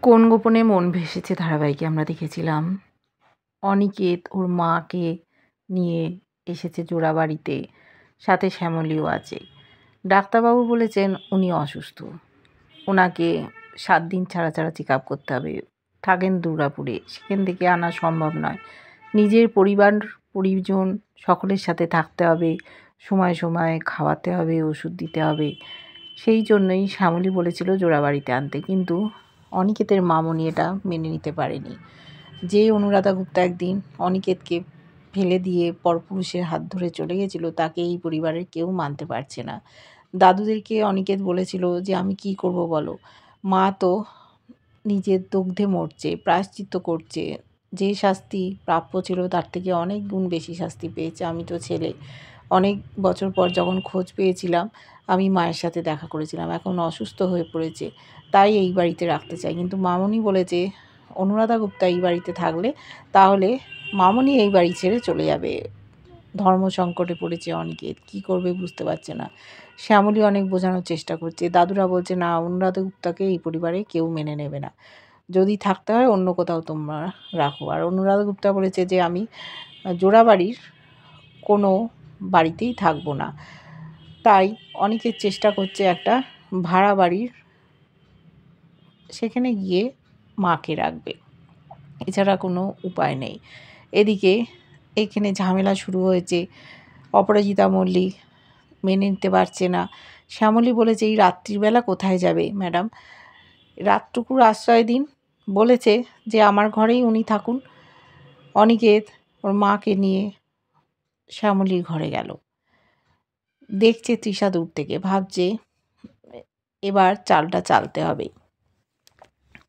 কোন গোপনে মন ভেসেছে ধারাবাহিকে আমরা দেখেছিলাম অনিকেত ওর মাকে নিয়ে এসেছে জোড়াবাড়িতে, সাথে শ্যামলীও আছে। ডাক্তারবাবু বলেছেন উনি অসুস্থ, ওনাকে 7 দিন ছাড়া ছাড়া চেক আপ করতে হবে। থাকেন দুর্গাপুরে, সেখান থেকে আনা সম্ভব নয়। নিজের পরিজন সকলের সাথে থাকতে হবে, সময় সময় খাওয়াতে হবে, ওষুধ দিতে হবে। সেই জন্যই শ্যামলী বলেছিল জোড়াবাড়িতে আনতে, কিন্তু অনিকেতের মামনি এটা মেনে নিতে পারেনি। যে অনুরাধা গুপ্তা একদিন অনিকেতকে ফেলে দিয়ে পরপুরুষের হাত ধরে চলে গেছিল, তাকে এই পরিবারের কেউ মানতে পারছে না। দাদুদেরকে অনিকেত বলেছিল যে আমি কি করব বলো, মা তো নিজের দগ্ধে মরছে, প্রায়শ্চিত্ত করছে, যে শাস্তি প্রাপ্য ছিল তার থেকে অনেক গুণ বেশি শাস্তি পেয়েছে। আমি তো ছেলে, অনেক বছর পর যখন খোঁজ পেয়েছিলাম আমি মায়ের সাথে দেখা করেছিলাম, এখন অসুস্থ হয়ে পড়েছে, তাই এই বাড়িতে রাখতে চাই। কিন্তু মামনি বলেছে অনুরাধা গুপ্তা এই বাড়িতে থাকলে তাহলে মামনি এই বাড়ি ছেড়ে চলে যাবে। ধর্ম সংকটে পড়েছে অনিকেত, কী করবে বুঝতে পারছে না। শ্যামলী অনেক বোঝানোর চেষ্টা করছে, দাদুরা বলছে না, অনুরাধা গুপ্তাকে এই পরিবারে কেউ মেনে নেবে না, যদি থাকতে হয় অন্য কোথাও তোমরা রাখো। আর অনুরাধা গুপ্তা বলেছে যে আমি জোড়াবাড়ির কোনো বাড়িতেই থাকবো না, তাই অনেকের চেষ্টা করছে একটা ভাড়া বাড়ির, সেখানে গিয়ে মাকে রাখবে, এছাড়া কোনো উপায় নেই। এদিকে এখানে ঝামেলা শুরু হয়েছে, অপরাজিতা মল্লিক মেনে নিতে পারছে না। শ্যামলী বলেছে এই রাত্রিবেলা কোথায় যাবে ম্যাডাম, রাতটুকুর আশ্রয় দিন। বলেছে যে আমার ঘরেই উনি থাকুন। অনিকেত ওর মাকে নিয়ে শ্যামলীর ঘরে গেল, দেখছে তৃষা দূর থেকে, ভাবছে এবার চালটা চালতে হবে।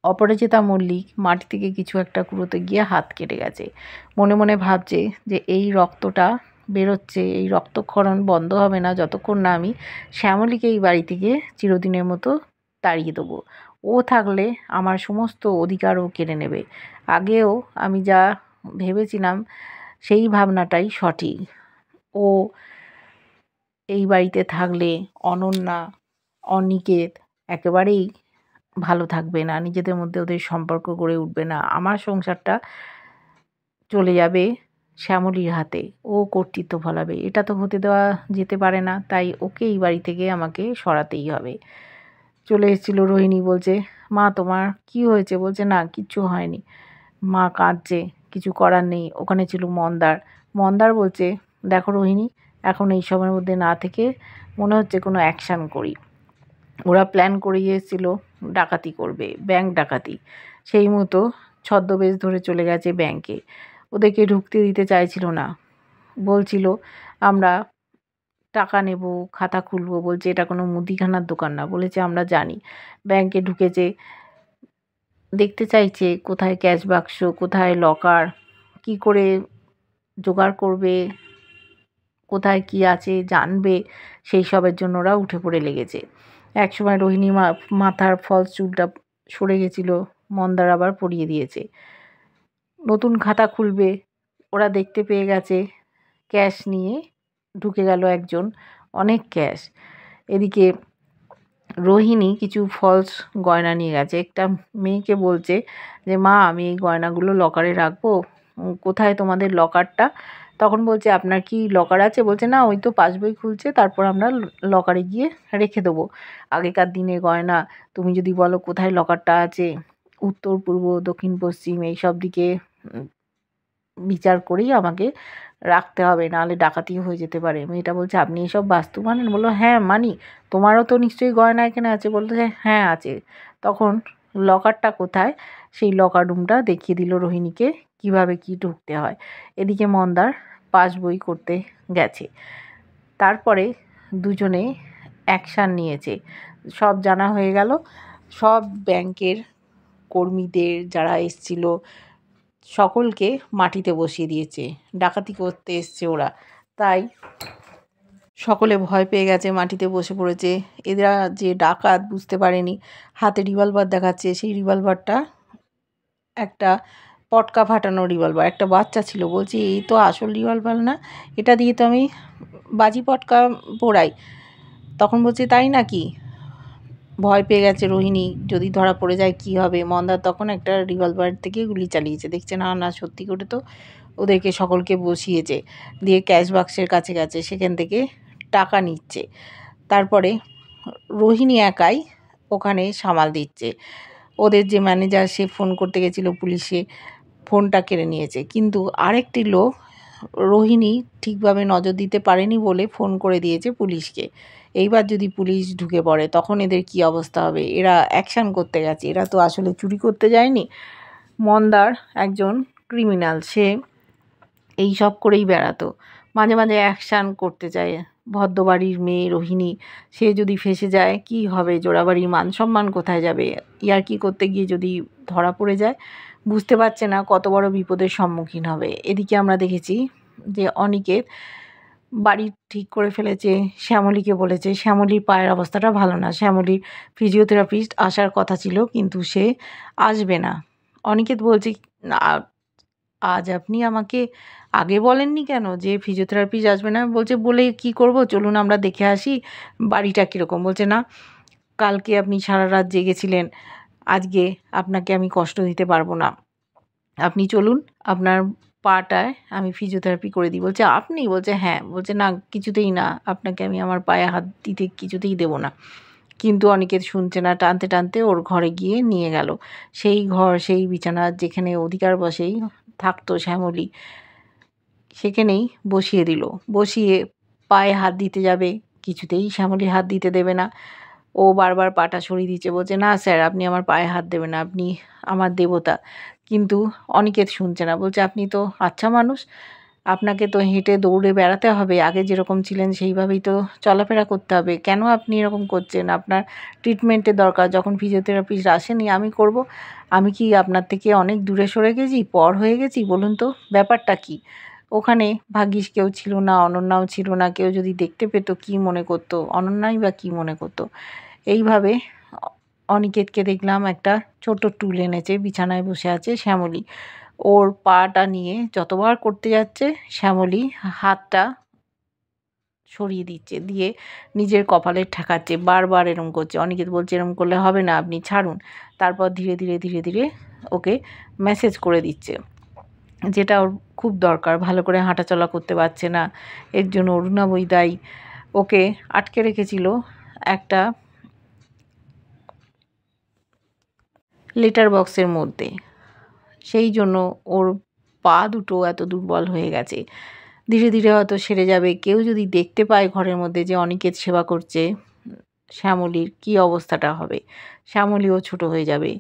অপরাজিতা মল্লিক মাটি থেকে কিছু একটা কুড়োতে গিয়ে হাত কেটে গেছে, মনে মনে ভাবছে যে এই রক্তটা বেরোচ্ছে, এই রক্তক্ষরণ বন্ধ হবে না যতক্ষণ না আমি শ্যামলীকে এই বাড়ি থেকে চিরদিনের মতো তাড়িয়ে দেবো। ও থাকলে আমার সমস্ত অধিকার ও কেড়ে নেবে। আগেও আমি যা ভেবেছিলাম সেই ভাবনাটাই সঠিক। ও এই বাড়িতে থাকলে অনন্যা, অনিকেত একেবারেই ভালো থাকবে না, নিজেদের মধ্যে ওদের সম্পর্ক গড়ে উঠবে না, আমার সংসারটা চলে যাবে শ্যামলীর হাতে, ও কর্তৃত্ব ফলাবে। এটা তো হতে দেওয়া যেতে পারে না, তাই ওকে এই বাড়ি থেকে আমাকে সরাতেই হবে। চলে এসেছিল রোহিণী, বলছে মা তোমার কি হয়েছে? বলছে না কিচ্ছু হয়নি। মা কাঁদছে, কিছু করার নেই। ওখানে ছিল মন্দার। মন্দার বলছে দেখো রোহিণী, এখন এই সময়ের মধ্যে না থেকে মনে হচ্ছে কোনো অ্যাকশান করি। ওরা প্ল্যান করে এসেছিল ডাকাতি করবে, ব্যাংক ডাকাতি, সেই মতো ছদ্মবেশ ধরে চলে গেছে ব্যাংকে। ওদেরকে ঢুকতে দিতে চাইছিল না, বলছিল আমরা টাকা নেব, খাতা খুলবো। বলছে এটা কোনো মুদিখানার দোকান না। বলেছে আমরা জানি। ব্যাংকে ঢুকেছে, দেখতে চাইছে কোথায় ক্যাশ বাক্স, কোথায় লকার, কি করে জোগাড় করবে, কোথায় কি আছে জানবে, সেই সবের জন্য ওরা উঠে পড়ে লেগেছে। একসময় রোহিণীর মাথার ফলস চুলটা সরে গেছিল, মন্দার আবার পরিয়ে দিয়েছে। নতুন খাতা খুলবে, ওরা দেখতে পেয়ে গেছে ক্যাশ নিয়ে ঢুকে গেল একজন, অনেক ক্যাশ। এদিকে রোহিণী কিছু ফলস গয়না নিয়ে গেছে, একটা মেয়েকে বলছে যে মা আমি এই গয়নাগুলো লকারে রাখবো, কোথায় তোমাদের লকারটা? তখন বলছে আপনার কি লকার আছে? বলছে না, ওই তো পাসবই খুলছে, তারপর আমরা লকারে গিয়ে রেখে দেবো। আগেকার দিনের গয়না, তুমি যদি বলো কোথায় লকারটা আছে, উত্তর পূর্ব দক্ষিণ পশ্চিম এই সব দিকে বিচার করেই আমাকে রাখতে হবে, নাহলে ডাকাতি হয়ে যেতে পারে। মেয়েটা বলছে আপনি এসব বাস্তু মানেন? বললো হ্যাঁ মানি। তোমারও তো নিশ্চয়ই গয়না এখানে আছে? বলতে হ্যাঁ আছে। তখন লকারটা কোথায়, সেই লকার রুমটা দেখিয়ে দিল রোহিণীকে কিভাবে কি ঢুকতে হয়। এদিকে মন্দার পাসবই করতে গেছে। তারপরে দুজনে অ্যাকশান নিয়েছে, সব জানা হয়ে গেল। সব ব্যাংকের কর্মীদের যারা এসছিল সকলকে মাটিতে বসিয়ে দিয়েছে, ডাকাতি করতে এসছে ওরা, তাই সকলে ভয় পেয়ে গেছে, মাটিতে বসে পড়েছে। এরা যে ডাকাত বুঝতে পারেনি, হাতে রিভলভার দেখাচ্ছে, সেই রিভলভারটা একটা পটকা ফাটানো রিভলভার, একটা বাচ্চা ছিল, বলছি এই তো আসল রিভলভার না, এটা দিয়ে তো আমি বাজি পটকা পোড়াই। তখন বলছে তাই নাকি? ভয় পেয়ে গেছে রোহিণী, যদি ধরা পড়ে যায় কি হবে। মন্দার তখন একটা রিভলভার থেকে গুলি চালিয়েছে, দেখছে না না সত্যি করে তো ওদেরকে সকলকে বসিয়েছে, দিয়ে ক্যাশ বাক্সের কাছে গেছে, সেখান থেকে টাকা নিচ্ছে। তারপরে রোহিণী একাই ওখানে সামাল দিচ্ছে। ওদের যে ম্যানেজার, সে ফোন করতে গেছিলো পুলিশে, ফোনটা কেড়ে নিয়েছে। কিন্তু আরেকটি লোক রোহিণী ঠিকভাবে নজর দিতে পারেনি বলে ফোন করে দিয়েছে পুলিশকে। এইবার যদি পুলিশ ঢুকে পড়ে তখন এদের কি অবস্থা হবে। এরা অ্যাকশান করতে গেছে, এরা তো আসলে চুরি করতে যায়নি। মন্দার একজন ক্রিমিনাল, সে এই সব করেই বেড়াতো, মাঝে মাঝে অ্যাকশান করতে চায়। ভদ্রবাড়ির মেয়ে রোহিণী, সে যদি ফেঁসে যায় কি হবে, জোড়াবাড়ির মান সম্মান কোথায় যাবে। ইয়ার্কি করতে গিয়ে যদি ধরা পড়ে যায়, বুঝতে পারছে না কত বড় বিপদের সম্মুখীন হবে। এদিকে আমরা দেখেছি যে অনিকেত বাড়ি ঠিক করে ফেলেছে, শ্যামলীকে বলেছে। শ্যামলীর পায়ের অবস্থাটা ভালো না, শ্যামলীর ফিজিওথেরাপিস্ট আসার কথা ছিল কিন্তু সে আসবে না। অনিকেত বলছে, আজ আপনি আমাকে আগে বলেননি কেন যে ফিজিওথেরাপিস্ট আসবে না? বলছে, বলে কি করব, চলুন আমরা দেখে আসি বাড়িটা কীরকম। বলছে, না, কালকে আপনি সারা রাত জেগেছিলেন, আজকে আপনাকে আমি কষ্ট দিতে পারবো না, আপনি চলুন, আপনার পাটায় আমি ফিজিওথেরাপি করে দিই। বলছে, আপনি? বলছে, হ্যাঁ। বলছে, না, কিছুতেই না, আপনাকে আমি আমার পায়ে হাত দিতে কিছুতেই দেবো না। কিন্তু অনিকেত শুনছে না, টানতে টানতে ওর ঘরে গিয়ে নিয়ে গেল। সেই ঘর, সেই বিছানা যেখানে অধিকার বসেই থাকতো শ্যামলী, সেখানেই বসিয়ে দিল। বসিয়ে পায়ে হাত দিতে যাবে, কিছুতেই শ্যামলী হাত দিতে দেবে না। ও বারবার পাটা সরিয়ে দিচ্ছে, বলছে, না স্যার, আপনি আমার পায়ে হাত দেবেন না, আপনি আমার দেবতা। কিন্তু অনিকেত শুনছে না, বলছে, আপনি তো আচ্ছা মানুষ, আপনাকে তো হেঁটে দৌড়ে বেড়াতে হবে, আগে যেরকম ছিলেন সেইভাবেই তো চলাফেরা করতে হবে, কেন আপনি এরকম করছেন? আপনার ট্রিটমেন্টের দরকার, যখন ফিজিওথেরাপিস্ট আসেনি আমি করব। আমি কি আপনার থেকে অনেক দূরে সরে গেছি, পর হয়ে গেছি? বলুন তো ব্যাপারটা কী? ওখানে ভাগ্যিস কেউ ছিল না, অনন্যাও ছিল না। কেউ যদি দেখতে পেত কী মনে করতো, অনন্যাই বা কী মনে করতো। এইভাবে অনিকেতকে দেখলাম একটা ছোট টুল এনেছে, বিছানায় বসে আছে শ্যামলী। ওর পাটা নিয়ে যতবার করতে যাচ্ছে, শ্যামলী হাতটা সরিয়ে দিচ্ছে, দিয়ে নিজের কপালে ঠেকাচ্ছে, বারবার এরম করছে। অনিকেত বলছে, এরম করলে হবে না, আপনি ছাড়ুন। তারপর ধীরে ধীরে ধীরে ধীরে ওকে ম্যাসেজ করে দিচ্ছে, যেটা ওর খুব দরকার। ভালো করে হাঁটাচলা করতে পারছে না, এর জন্য অরুণাবই দায়ী। ওকে আটকে রেখেছিল একটা লেটার বক্সের মধ্যে, সেই জন্য ওর পা দুটো এত দুর্বল হয়ে গেছে। ধীরে ধীরে হয়তো সেরে যাবে। কেউ যদি দেখতে পায় ঘরের মধ্যে যে অনিকেত সেবা করছে শ্যামলীর, কী অবস্থাটা হবে। শ্যামলীও ছোট হয়ে যাবে।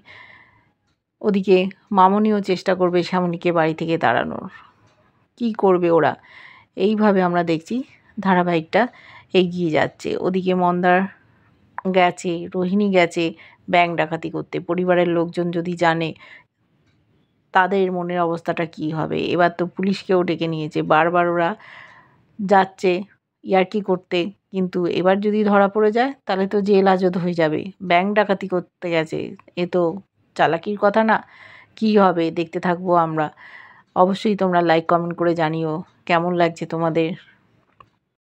ওদিকে মামনিও চেষ্টা করবে শ্যামলীকে বাড়ি থেকে তাড়ানোর। কি করবে ওরা? এইভাবে আমরা দেখছি ধারাবাহিকটা এগিয়ে যাচ্ছে। ওদিকে মন্দার গেছে, রোহিণী গেছে ব্যাংক ডাকাতি করতে। পরিবারের লোকজন যদি জানে, তাদের মনের অবস্থাটা কী হবে। এবার তো পুলিশকেও ডেকে নিয়েছে, বারবার ওরা যাচ্ছে ইয়ার্কি করতে, কিন্তু এবার যদি ধরা পড়ে যায় তাহলে তো জেল হাজত হয়ে যাবে। ব্যাংক ডাকাতি করতে গেছে, এ তো চালাকির কথা না। কী হবে দেখতে থাকবো আমরা। অবশ্যই তোমরা লাইক কমেন্ট করে জানিও কেমন লাগছে তোমাদের।